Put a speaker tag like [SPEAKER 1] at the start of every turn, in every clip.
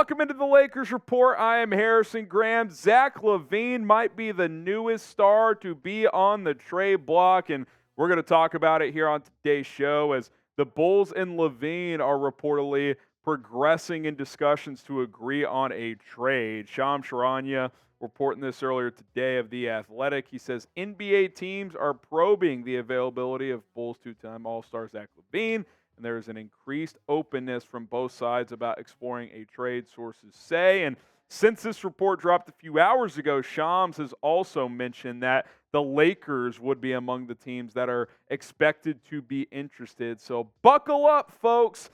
[SPEAKER 1] Welcome into the Lakers Report. I am Harrison Graham. Zach LaVine might be the newest star to be on the trade block, and we're going to talk about it here on today's show as the Bulls and LaVine are reportedly progressing in discussions to agree on a trade. Shams Charania reporting this earlier today of The Athletic. He says NBA teams are probing the availability of Bulls two-time All-Star Zach LaVine, and there is an increased openness from both sides about exploring a trade, sources say. And since this report dropped a few hours ago, Shams has also mentioned that the Lakers would be among the teams that are expected to be interested. So buckle up, folks.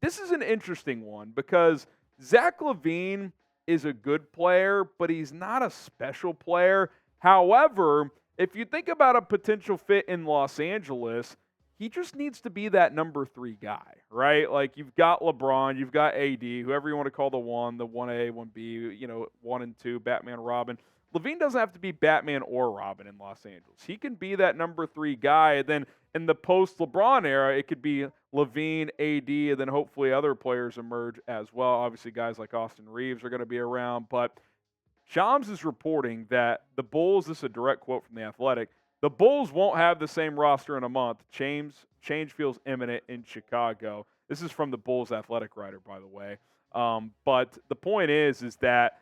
[SPEAKER 1] This is an interesting one because Zach LaVine is a good player, but he's not a special player. However, if you think about a potential fit in Los Angeles, he just needs to be that number 3 guy, right? Like, you've got LeBron, you've got AD, whoever you want to call the 1A, 1B, 1 and 2, Batman, Robin. LaVine doesn't have to be Batman or Robin in Los Angeles. He can be that number 3 guy. And then in the post-LeBron era, it could be LaVine, AD, and then hopefully other players emerge as well. Obviously, guys like Austin Reaves are going to be around. But Shams is reporting that the Bulls, this is a direct quote from The Athletic, the Bulls won't have the same roster in a month. Change feels imminent in Chicago. This is from the Bulls Athletic writer, by the way. But the point is that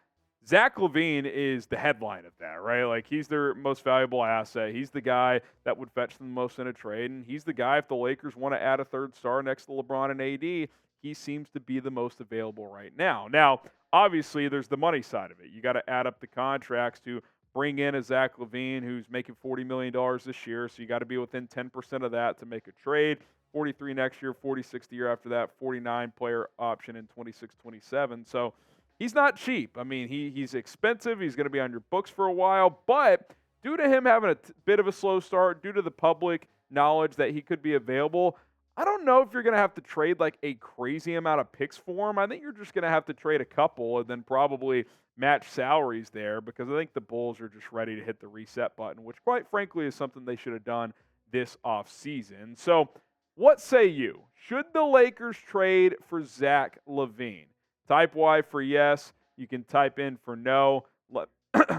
[SPEAKER 1] Zach LaVine is the headline of that, right? Like, he's their most valuable asset. He's the guy that would fetch them the most in a trade, and he's the guy, if the Lakers want to add a third star next to LeBron and AD, he seems to be the most available right now. Now, obviously, there's the money side of it. You got to add up the contracts to bring in a Zach LaVine who's making $40 million this year, so you got to be within 10% of that to make a trade. 43 next year, 46 the year after that, 49 player option in 26-27. So he's not cheap. I mean, he's expensive. He's going to be on your books for a while, but due to him having a bit of a slow start, due to the public knowledge that he could be available, I don't know if you're going to have to trade like a crazy amount of picks for him. I think you're just going to have to trade a couple and then probably match salaries there, because I think the Bulls are just ready to hit the reset button, which quite frankly is something they should have done this offseason. So what say you? Should the Lakers trade for Zach LaVine? Type Y for yes. You can type in for no.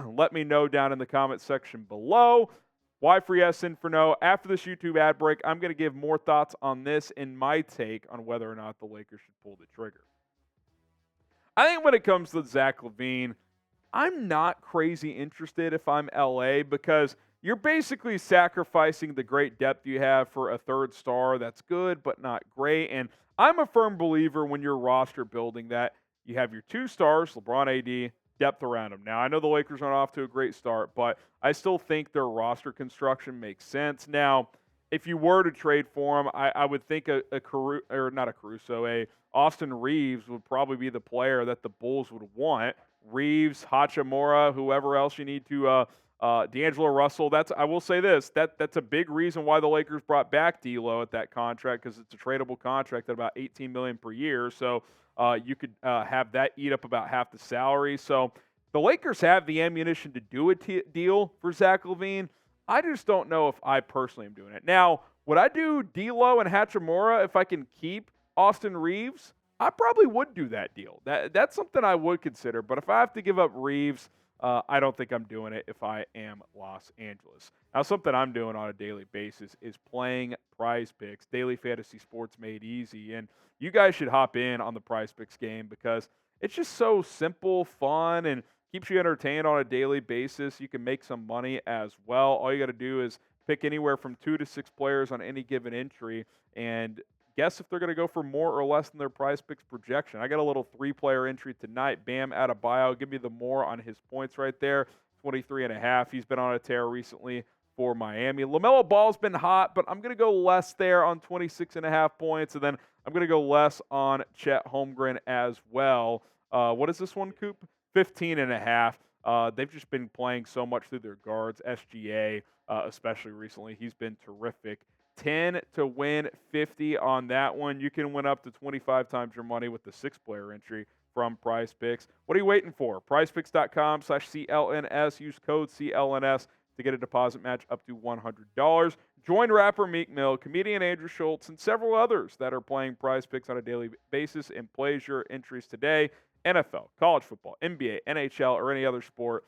[SPEAKER 1] Let me know down in the comment section below. Y for yes, in for no. After this YouTube ad break, I'm going to give more thoughts on this and my take on whether or not the Lakers should pull the trigger. I think when it comes to Zach LaVine, I'm not crazy interested if I'm LA, because you're basically sacrificing the great depth you have for a third star that's good but not great. And I'm a firm believer when you're roster building that you have your 2 stars, LeBron, AD, depth around them. Now, I know the Lakers aren't off to a great start, but I still think their roster construction makes sense. Now, if you were to trade for him, I would think a Austin Reaves would probably be the player that the Bulls would want. Reeves, Hachimura, whoever else you need to, D'Angelo Russell. I will say this, that's a big reason why the Lakers brought back D'Lo at that contract, because it's a tradable contract at about $18 million per year. So you could have that eat up about half the salary. So the Lakers have the ammunition to do a deal for Zach LaVine. I just don't know if I personally am doing it. Now, would I do D'Lo and Hachimura if I can keep Austin Reaves? I probably would do that deal. That's something I would consider. But if I have to give up Reeves, I don't think I'm doing it if I am Los Angeles. Now, something I'm doing on a daily basis is playing Prize Picks, daily fantasy sports made easy. And you guys should hop in on the Prize Picks game because it's just so simple, fun, and keeps you entertained on a daily basis. You can make some money as well. All you got to do is pick anywhere from 2 to 6 players on any given entry and guess if they're going to go for more or less than their Prize Picks projection. I got a little 3-player entry tonight. Bam Adebayo. Give me the more on his points right there. 23.5. He's been on a tear recently for Miami. LaMelo Ball's been hot, but I'm going to go less there on 26.5 points. And then I'm going to go less on Chet Holmgren as well. What is this one, Coop? 15.5. They've just been playing so much through their guards. SGA, especially recently, he's been terrific. 10 to win 50 on that one. You can win up to 25 times your money with the 6-player entry from Prize Picks. What are you waiting for? PrizePicks.com/CLNS. Use code CLNS to get a deposit match up to $100. Join rapper Meek Mill, comedian Andrew Schultz, and several others that are playing Prize Picks on a daily basis and place your entries today NFL, college football, NBA, NHL, or any other sport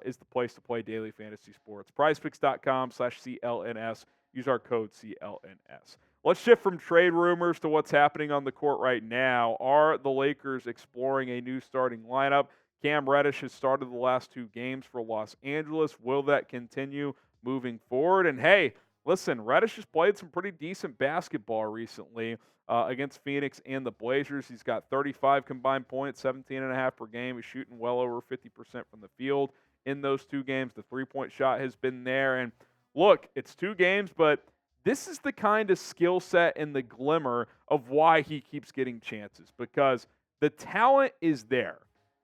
[SPEAKER 1] is the place to play daily fantasy sports. prizepicks.com/CLNS. Use our code CLNS. Let's shift from trade rumors to what's happening on the court right now. Are the Lakers exploring a new starting lineup? Cam Reddish has started the last 2 games for Los Angeles. Will that continue moving forward? And hey, listen, Reddish has played some pretty decent basketball recently against Phoenix and the Blazers. He's got 35 combined points, 17.5 per game. He's shooting well over 50% from the field in those 2 games. The three-point shot has been there. And look, it's 2 games, but this is the kind of skill set and the glimmer of why he keeps getting chances, because the talent is there.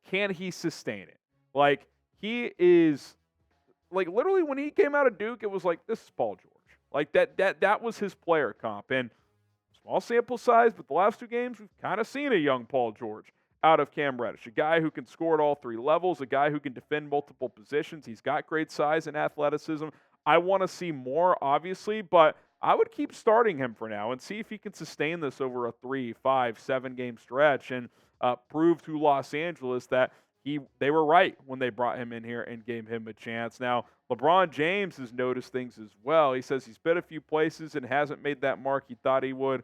[SPEAKER 1] Can he sustain it? Like, he is, like, literally when he came out of Duke, it was like, this is Paul George. Like, that was his player comp. And small sample size, but the last 2 games, we've kind of seen a young Paul George out of Cam Reddish, a guy who can score at all 3 levels, a guy who can defend multiple positions. He's got great size and athleticism. I want to see more, obviously, but I would keep starting him for now and see if he can sustain this over a 3, 5, 7 game stretch and prove to Los Angeles that they were right when they brought him in here and gave him a chance. Now, LeBron James has noticed things as well. He says he's been a few places and hasn't made that mark he thought he would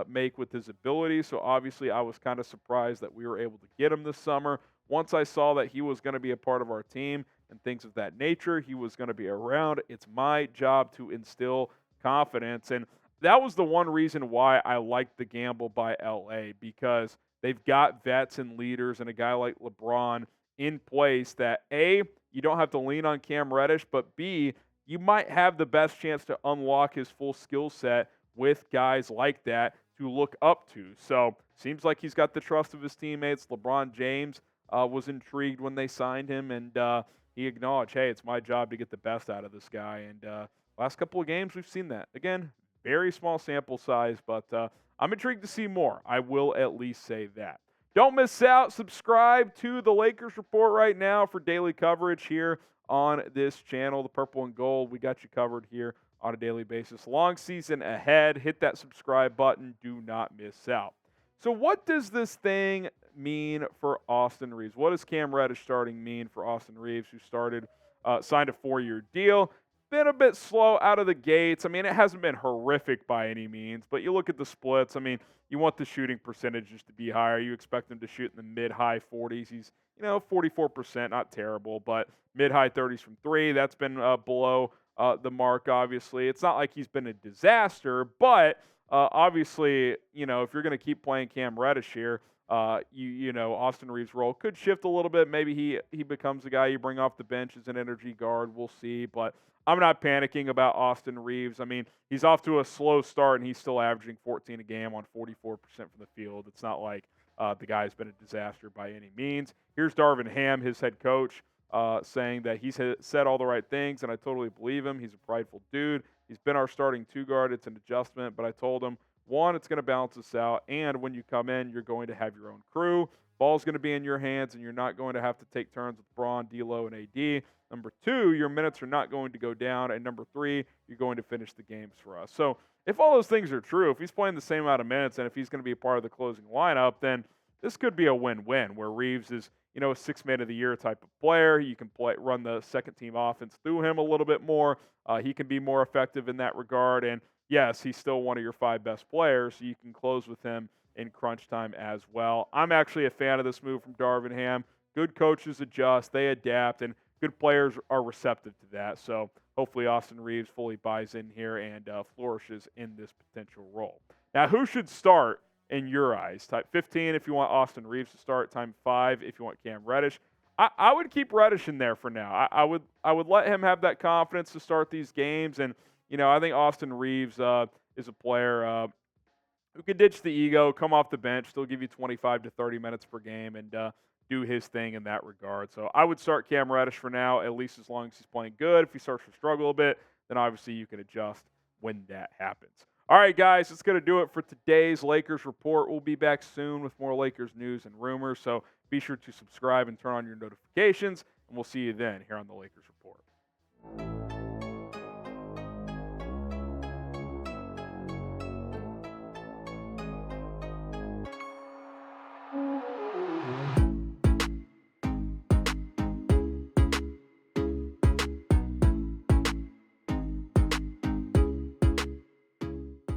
[SPEAKER 1] make with his ability. So obviously I was kind of surprised that we were able to get him this summer. Once I saw that he was going to be a part of our team and things of that nature, he was going to be around. It's my job to instill confidence. And that was the one reason why I liked the gamble by LA, because they've got vets and leaders and a guy like LeBron in place that, A, you don't have to lean on Cam Reddish, but B, you might have the best chance to unlock his full skill set with guys like that to look up to. So seems like he's got the trust of his teammates. LeBron James was intrigued when they signed him, and he acknowledged, hey, it's my job to get the best out of this guy. And last couple of games, we've seen that. Again, very small sample size, but I'm intrigued to see more. I will at least say that. Don't miss out. Subscribe to the Lakers Report right now for daily coverage here on this channel. The Purple and Gold, we got you covered here on a daily basis. Long season ahead. Hit that subscribe button. Do not miss out. So what does this thing mean for Austin Reaves? What does Cam Reddish starting mean for Austin Reaves, who signed a 4-year deal? Been a bit slow out of the gates. I mean, it hasn't been horrific by any means, but you look at the splits. I mean, you want the shooting percentages to be higher. You expect him to shoot in the mid-high 40s. He's, 44%, not terrible, but mid-high 30s from 3. That's been below the mark, obviously. It's not like he's been a disaster, but obviously, if you're going to keep playing Cam Reddish here, Austin Reaves' role could shift a little bit. Maybe he becomes the guy you bring off the bench as an energy guard. We'll see, but I'm not panicking about Austin Reaves. I mean, he's off to a slow start, and he's still averaging 14 a game on 44% from the field. It's not like the guy's been a disaster by any means. Here's Darvin Ham, his head coach, saying that he's said all the right things, and I totally believe him. He's a prideful dude. He's been our starting 2 guard. It's an adjustment, but I told him, 1, it's going to balance us out, and when you come in, you're going to have your own crew. Ball's going to be in your hands, and you're not going to have to take turns with Bron, D'Lo, and AD. Number 2, your minutes are not going to go down, and number 3, you're going to finish the games for us. So if all those things are true, if he's playing the same amount of minutes, and if he's going to be a part of the closing lineup, then this could be a win-win, where Reeves is, a 6 man of the year type of player. You can run the second-team offense through him a little bit more. He can be more effective in that regard, and yes, he's still one of your 5 best players, so you can close with him in crunch time as well. I'm actually a fan of this move from Darvin Ham. Good coaches adjust, they adapt, and good players are receptive to that. So hopefully Austin Reaves fully buys in here and flourishes in this potential role. Now, who should start in your eyes? Type 15 if you want Austin Reaves to start. Time 5 if you want Cam Reddish. I would keep Reddish in there for now. I would let him have that confidence to start these games. And, I think Austin Reaves is a player who can ditch the ego, come off the bench, still give you 25 to 30 minutes per game, and do his thing in that regard. So I would start Cam Reddish for now, at least as long as he's playing good. If he starts to struggle a bit, then obviously you can adjust when that happens. All right, guys, that's going to do it for today's Lakers Report. We'll be back soon with more Lakers news and rumors, so be sure to subscribe and turn on your notifications, and we'll see you then here on the Lakers Report.